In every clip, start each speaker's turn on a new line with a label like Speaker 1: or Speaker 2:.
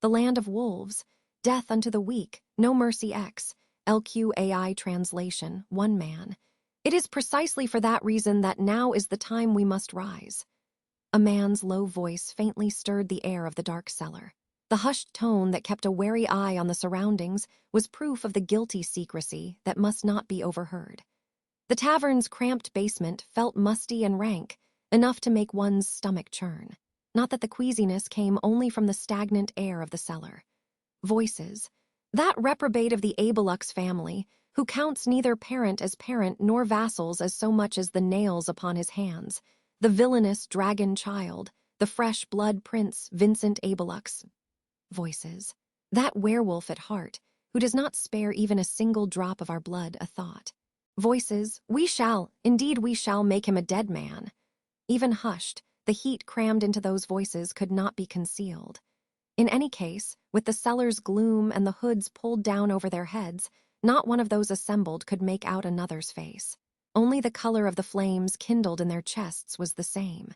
Speaker 1: the land of wolves, death unto the weak, no mercy X, LQAI translation, one man. It is precisely for that reason that now is the time we must rise. A man's low voice faintly stirred the air of the dark cellar. The hushed tone that kept a wary eye on the surroundings was proof of the guilty secrecy that must not be overheard. The tavern's cramped basement felt musty and rank, enough to make one's stomach churn. Not that the queasiness came only from the stagnant air of the cellar. Voices. That reprobate of the Abelux family, who counts neither parent as parent nor vassals as so much as the nails upon his hands, the villainous dragon child, the fresh blood prince Vincent Abelux. Voices. That werewolf at heart, who does not spare even a single drop of our blood a thought. Voices. Indeed we shall make him a dead man. Even hushed, the heat crammed into those voices could not be concealed. In any case, with the cellar's gloom and the hoods pulled down over their heads, not one of those assembled could make out another's face. Only the color of the flames kindled in their chests was the same.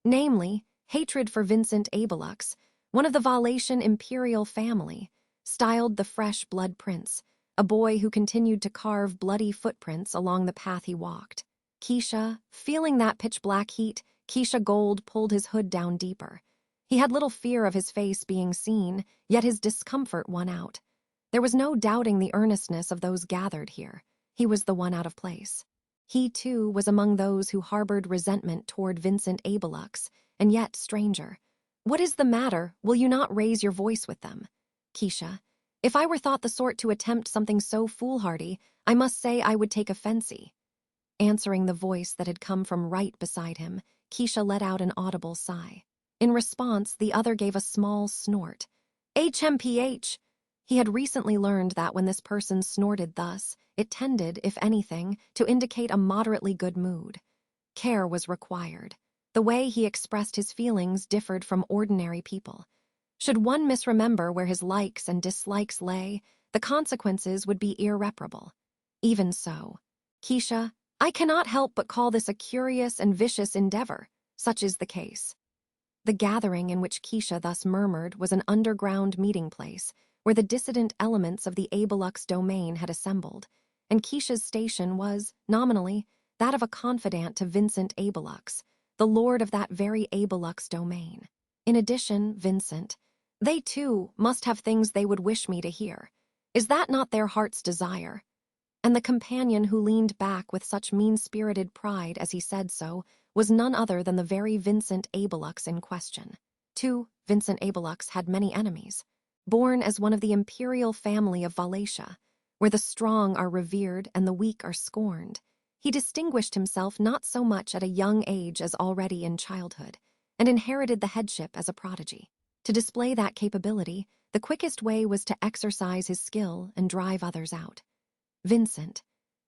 Speaker 1: Namely, hatred for Vincent Abelux, one of the Valetian imperial family, styled the fresh blood prince, a boy who continued to carve bloody footprints along the path he walked. Keisha, feeling that pitch-black heat, Keisha Gold pulled his hood down deeper. He had little fear of his face being seen, yet his discomfort won out. There was no doubting the earnestness of those gathered here. He was the one out of place. He, too, was among those who harbored resentment toward Vincent Abelux, and yet stranger. What is the matter? Will you not raise your voice with them? Keisha, if I were thought the sort to attempt something so foolhardy, I must say I would take offense. Answering the voice that had come from right beside him, Keisha let out an audible sigh. In response, the other gave a small snort. HMPH! He had recently learned that when this person snorted thus, it tended, if anything, to indicate a moderately good mood. Care was required. The way he expressed his feelings differed from ordinary people. Should one misremember where his likes and dislikes lay, the consequences would be irreparable. Even so, Keisha, I cannot help but call this a curious and vicious endeavor. Such is the case. The gathering in which Keisha thus murmured was an underground meeting place, where the dissident elements of the Abelux domain had assembled, and Keisha's station was, nominally, that of a confidant to Vincent Abelux, the lord of that very Abelux domain. In addition, Vincent, they too must have things they would wish me to hear. Is that not their heart's desire? And the companion who leaned back with such mean-spirited pride as he said so was none other than the very Vincent Abelux in question. Too, Vincent Abelux had many enemies. Born as one of the imperial family of Valetia, where the strong are revered and the weak are scorned, he distinguished himself not so much at a young age as already in childhood, and inherited the headship as a prodigy. To display that capability, the quickest way was to exercise his skill and drive others out. Vincent.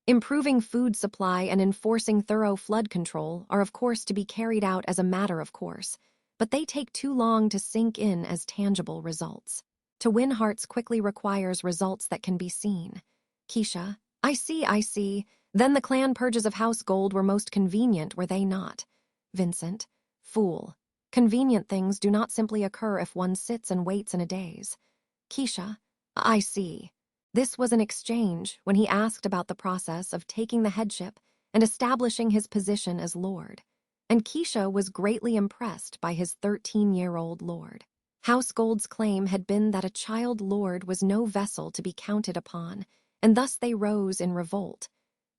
Speaker 1: Improving food supply and enforcing thorough flood control are of course to be carried out as a matter of course, but they take too long to sink in as tangible results. To win hearts quickly requires results that can be seen. Keisha, I see. Then the clan purges of House Gold were most convenient, were they not? Vincent, fool. Convenient things do not simply occur if one sits and waits in a daze. Keisha, I see. This was an exchange when he asked about the process of taking the headship and establishing his position as lord, and Keisha was greatly impressed by his 13-year-old lord. House Gold's claim had been that a child lord was no vessel to be counted upon, and thus they rose in revolt.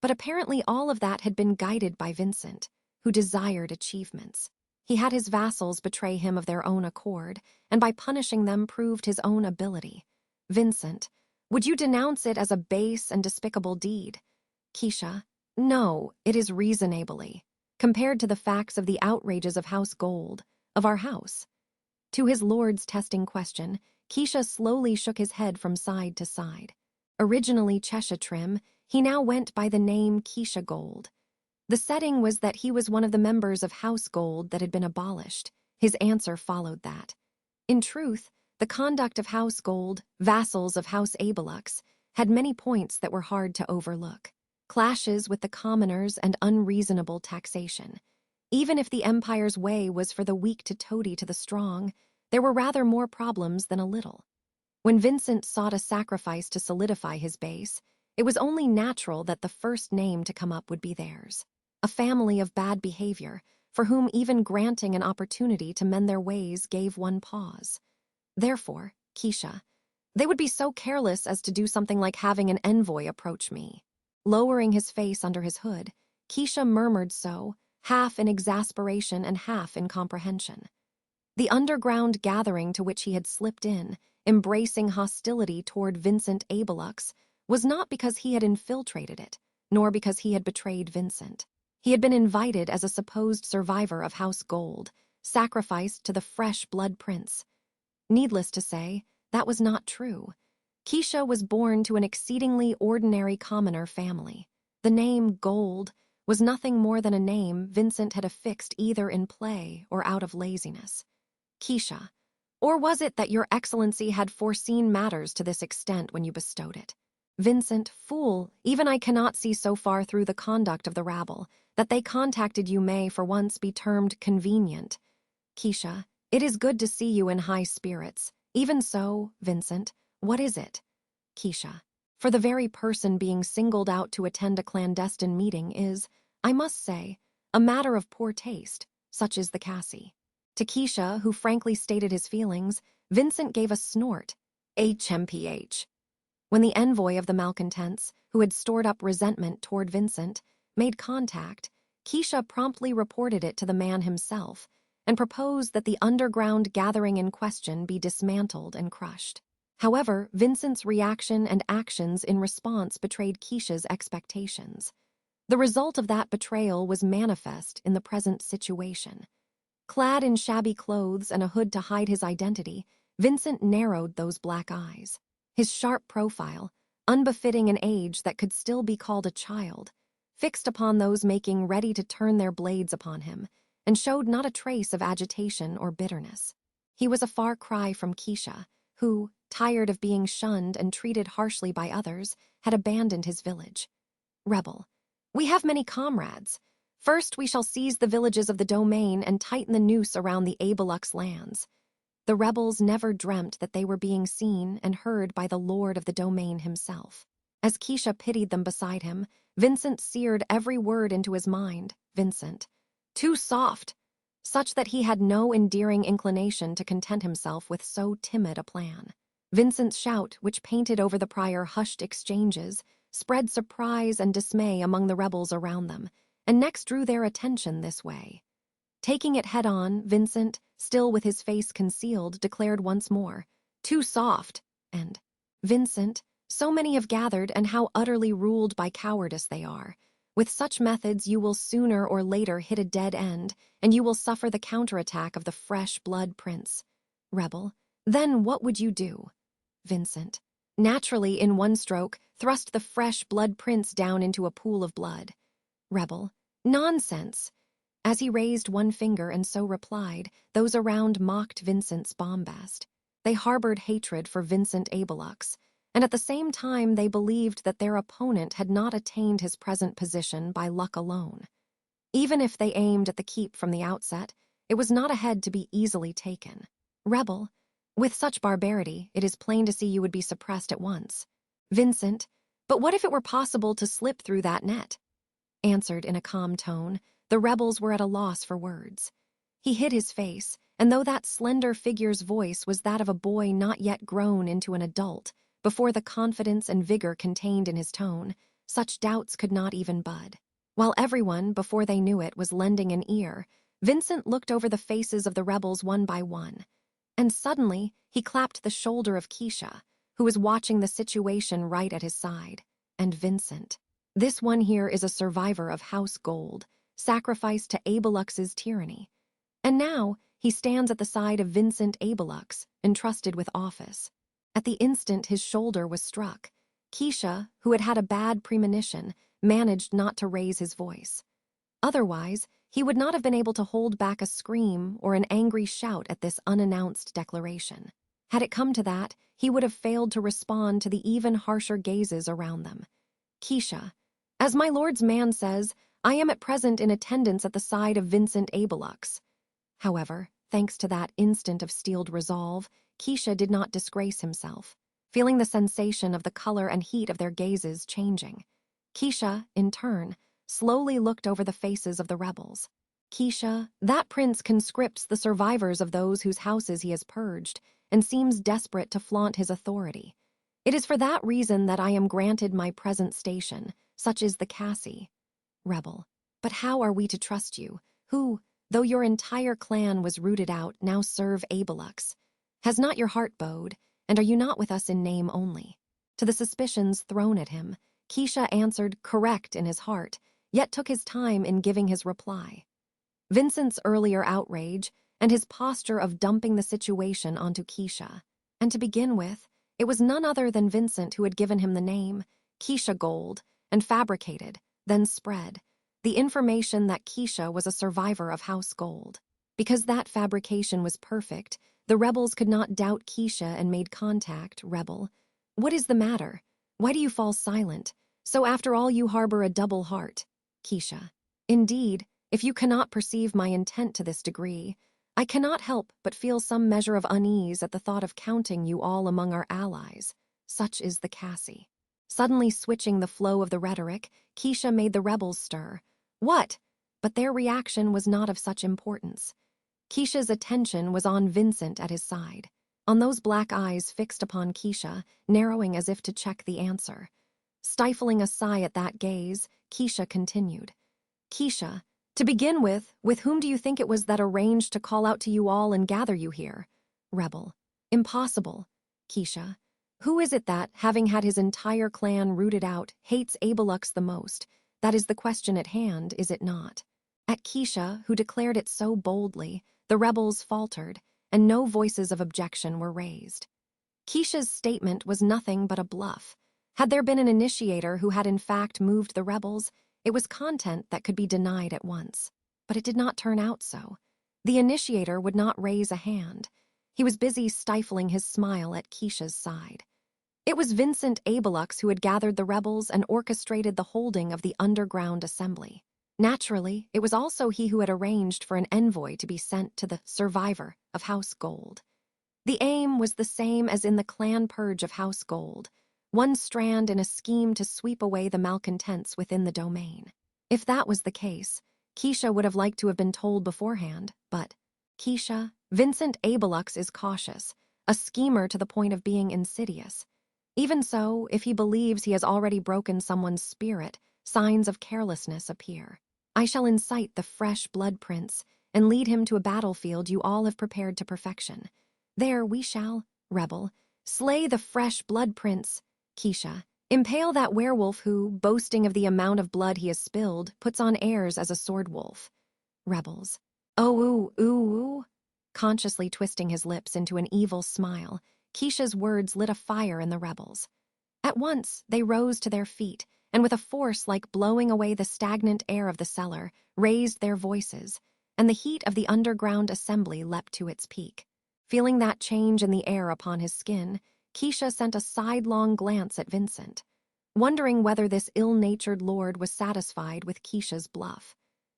Speaker 1: But apparently all of that had been guided by Vincent, who desired achievements. He had his vassals betray him of their own accord, and by punishing them proved his own ability. Vincent, would you denounce it as a base and despicable deed? Keisha, no, it is reasonably, compared to the facts of the outrages of House Gold, of our house. To his lord's testing question, Keisha slowly shook his head from side to side. Originally Cheshire trim, he now went by the name Keisha Gold. The setting was that he was one of the members of House Gold that had been abolished. His answer followed that. In truth, the conduct of House Gold, vassals of House Abelux, had many points that were hard to overlook. Clashes with the commoners and unreasonable taxation. Even if the empire's way was for the weak to toady to the strong, there were rather more problems than a little. When Vincent sought a sacrifice to solidify his base, it was only natural that the first name to come up would be theirs. A family of bad behavior, for whom even granting an opportunity to mend their ways gave one pause. Therefore, Keisha, they would be so careless as to do something like having an envoy approach me. Lowering his face under his hood, Keisha murmured so, half in exasperation and half in comprehension. The underground gathering to which he had slipped in, embracing hostility toward Vincent Abelux, was not because he had infiltrated it, nor because he had betrayed Vincent. He had been invited as a supposed survivor of House Gold, sacrificed to the fresh blood prince. Needless to say, that was not true. Keisha was born to an exceedingly ordinary commoner family. The name Gold was nothing more than a name Vincent had affixed either in play or out of laziness. Keisha, or was it that your excellency had foreseen matters to this extent when you bestowed it? Vincent, fool, even I cannot see so far through the conduct of the rabble that they contacted you may for once be termed convenient. Keisha, it is good to see you in high spirits. Even so, Vincent, what is it? Keisha, for the very person being singled out to attend a clandestine meeting is, I must say, a matter of poor taste, such is the Cassie. To Keisha, who frankly stated his feelings, Vincent gave a snort. HMPH. When the envoy of the malcontents, who had stored up resentment toward Vincent, made contact, Keisha promptly reported it to the man himself and proposed that the underground gathering in question be dismantled and crushed. However, Vincent's reaction and actions in response betrayed Keisha's expectations. The result of that betrayal was manifest in the present situation. Clad in shabby clothes and a hood to hide his identity, Vincent narrowed those black eyes. His sharp profile, unbefitting an age that could still be called a child, fixed upon those making ready to turn their blades upon him, and showed not a trace of agitation or bitterness. He was a far cry from Keisha, who, tired of being shunned and treated harshly by others, had abandoned his village. Rebel, we have many comrades. First, we shall seize the villages of the domain and tighten the noose around the Abelux lands. The rebels never dreamt that they were being seen and heard by the lord of the domain himself. As Keisha pitied them beside him, Vincent seared every word into his mind. Vincent, too soft, such that he had no endearing inclination to content himself with so timid a plan. Vincent's shout, which painted over the prior hushed exchanges, spread surprise and dismay among the rebels around them, and next drew their attention this way. Taking it head-on, Vincent, still with his face concealed, declared once more, "Too soft," and, "Vincent, so many have gathered, and how utterly ruled by cowardice they are. With such methods you will sooner or later hit a dead end, and you will suffer the counterattack of the fresh blood prince. Rebel, then what would you do?" Vincent, naturally in one stroke, thrust the fresh blood prince down into a pool of blood. Rebel, nonsense. As he raised one finger and so replied, those around mocked Vincent's bombast. They harbored hatred for Vincent Abelux, and at the same time they believed that their opponent had not attained his present position by luck alone. Even if they aimed at the keep from the outset, it was not a head to be easily taken. Rebel, with such barbarity, it is plain to see you would be suppressed at once. Vincent, but what if it were possible to slip through that net? Answered in a calm tone, the rebels were at a loss for words. He hid his face, and though that slender figure's voice was that of a boy not yet grown into an adult, before the confidence and vigor contained in his tone, such doubts could not even bud. While everyone, before they knew it, was lending an ear, Vincent looked over the faces of the rebels one by one, and suddenly he clapped the shoulder of Keisha, who was watching the situation right at his side. And Vincent, this one here is a survivor of House Gold, sacrificed to Abelux's tyranny. And now he stands at the side of Vincent Abelux, entrusted with office. At the instant his shoulder was struck, Keisha, who had had a bad premonition, managed not to raise his voice. Otherwise, he would not have been able to hold back a scream or an angry shout at this unannounced declaration. Had it come to that, he would have failed to respond to the even harsher gazes around them. Keisha, as my lord's man says, I am at present in attendance at the side of Vincent Abelux. However, thanks to that instant of steeled resolve, Keisha did not disgrace himself, feeling the sensation of the color and heat of their gazes changing. Keisha, in turn, slowly looked over the faces of the rebels. Keisha, that prince conscripts the survivors of those whose houses he has purged, and seems desperate to flaunt his authority. It is for that reason that I am granted my present station, such is the Cassie. Rebel. But how are we to trust you, who, though your entire clan was rooted out, now serve Abelux? Has not your heart bowed, and are you not with us in name only? To the suspicions thrown at him, Keisha answered correct in his heart, yet took his time in giving his reply. Vincent's earlier outrage and his posture of dumping the situation onto Keisha. And to begin with, it was none other than Vincent who had given him the name, Keisha Gold, and fabricated, then spread, the information that Keisha was a survivor of House Gold. Because that fabrication was perfect, the rebels could not doubt Keisha and made contact. Rebel. What is the matter? Why do you fall silent? So after all you harbor a double heart. Keisha. Indeed, if you cannot perceive my intent to this degree, I cannot help but feel some measure of unease at the thought of counting you all among our allies. Such is the Cassie. Suddenly switching the flow of the rhetoric, Keisha made the rebels stir. What? But their reaction was not of such importance. Keisha's attention was on Vincent at his side, on those black eyes fixed upon Keisha, narrowing as if to check the answer. Stifling a sigh at that gaze, Keisha continued. Keisha, to begin with whom do you think it was that arranged to call out to you all and gather you here? Rebel. Impossible. Keisha. Who is it that, having had his entire clan rooted out, hates Abelux the most? That is the question at hand, is it not? At Keisha, who declared it so boldly, the rebels faltered, and no voices of objection were raised. Keisha's statement was nothing but a bluff. Had there been an initiator who had in fact moved the rebels, it was content that could be denied at once. But it did not turn out so. The initiator would not raise a hand. He was busy stifling his smile at Keisha's side. It was Vincent Abelux who had gathered the rebels and orchestrated the holding of the underground assembly. Naturally, it was also he who had arranged for an envoy to be sent to the survivor of House Gold. The aim was the same as in the clan purge of House Gold, one strand in a scheme to sweep away the malcontents within the domain. If that was the case, Keisha would have liked to have been told beforehand, but Keisha, Vincent Abelux is cautious, a schemer to the point of being insidious. Even so, if he believes he has already broken someone's spirit, signs of carelessness appear. I shall incite the fresh blood prince and lead him to a battlefield you all have prepared to perfection. There we shall, rebel, slay the fresh blood prince. Keisha, impale that werewolf who, boasting of the amount of blood he has spilled, puts on airs as a sword wolf. Rebels. Oh, ooh, ooh, ooh. Consciously twisting his lips into an evil smile, Keisha's words lit a fire in the rebels. At once, they rose to their feet, and with a force like blowing away the stagnant air of the cellar, raised their voices, and the heat of the underground assembly leapt to its peak. Feeling that change in the air upon his skin, Keisha sent a sidelong glance at Vincent, wondering whether this ill-natured lord was satisfied with Keisha's bluff.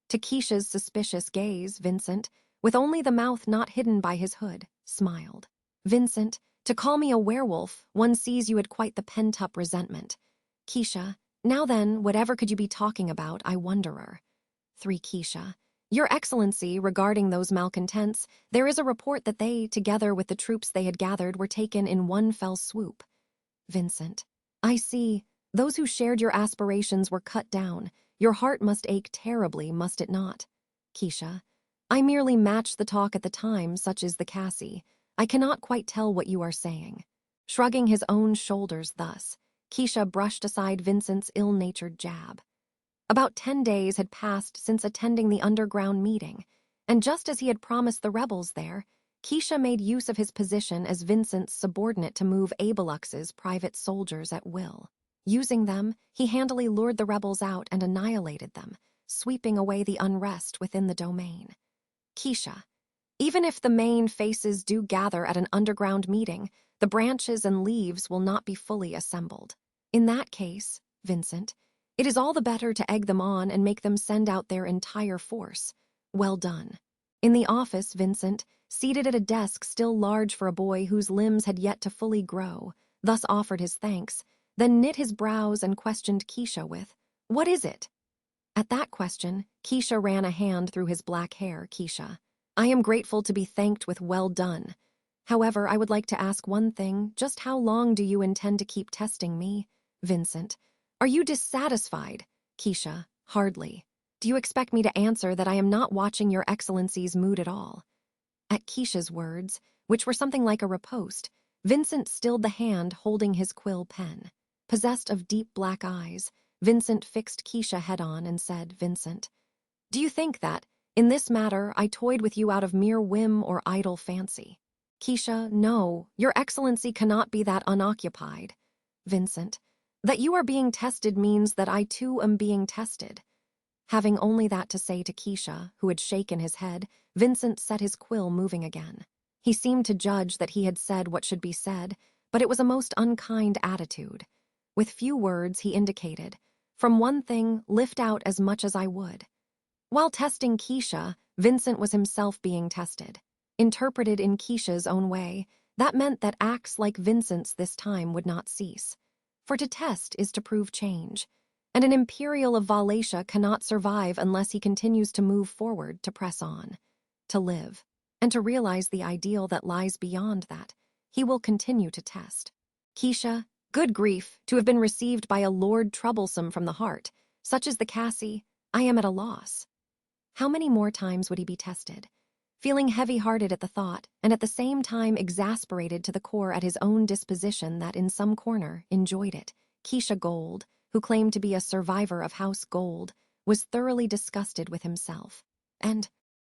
Speaker 1: To Keisha's suspicious gaze, Vincent, with only the mouth not hidden by his hood, smiled. Vincent, to call me a werewolf, one sees you had quite the pent-up resentment. Keisha, now then, whatever could you be talking about, I wonderer. 3 Keisha, Your Excellency, regarding those malcontents, there is a report that they, together with the troops they had gathered, were taken in one fell swoop. Vincent, I see. Those who shared your aspirations were cut down. Your heart must ache terribly, must it not? Keisha, I merely matched the talk at the time, such is the Cassie. I cannot quite tell what you are saying. Shrugging his own shoulders thus, Keisha brushed aside Vincent's ill-natured jab. About 10 days had passed since attending the underground meeting, and just as he had promised the rebels there, Keisha made use of his position as Vincent's subordinate to move Abelux's private soldiers at will. Using them, he handily lured the rebels out and annihilated them, sweeping away the unrest within the domain. Keisha, even if the main faces do gather at an underground meeting, the branches and leaves will not be fully assembled. In that case, Vincent, it is all the better to egg them on and make them send out their entire force. Well done. In the office, Vincent, seated at a desk still large for a boy whose limbs had yet to fully grow, thus offered his thanks, then knit his brows and questioned Keisha with, "What is it?" At that question, Keisha ran a hand through his black hair. "Keisha, I am grateful to be thanked with well done. However, I would like to ask one thing. Just how long do you intend to keep testing me?" "Vincent, are you dissatisfied?" "Keisha, hardly. Do you expect me to answer that I am not watching your excellency's mood at all?" At Keisha's words, which were something like a riposte, Vincent stilled the hand holding his quill pen. Possessed of deep black eyes, Vincent fixed Keisha head-on and said, "Vincent, do you think that, in this matter, I toyed with you out of mere whim or idle fancy?" "Keisha, no, your excellency cannot be that unoccupied." "Vincent, that you are being tested means that I too am being tested." Having only that to say to Keisha, who had shaken his head, Vincent set his quill moving again. He seemed to judge that he had said what should be said, but it was a most unkind attitude. With few words, he indicated, "From one thing, lift out as much as I would." While testing Keisha, Vincent was himself being tested. Interpreted in Keisha's own way, that meant that acts like Vincent's this time would not cease. For to test is to prove change, and an imperial of Wallachia cannot survive unless he continues to move forward, to press on, to live, and to realize the ideal that lies beyond that. He will continue to test. Keisha, good grief, to have been received by a lord troublesome from the heart, such as the Cassie, I am at a loss. How many more times would he be tested? Feeling heavy-hearted at the thought, and at the same time exasperated to the core at his own disposition that in some corner enjoyed it, Keisha Gold, who claimed to be a survivor of House Gold, was thoroughly disgusted with himself. And,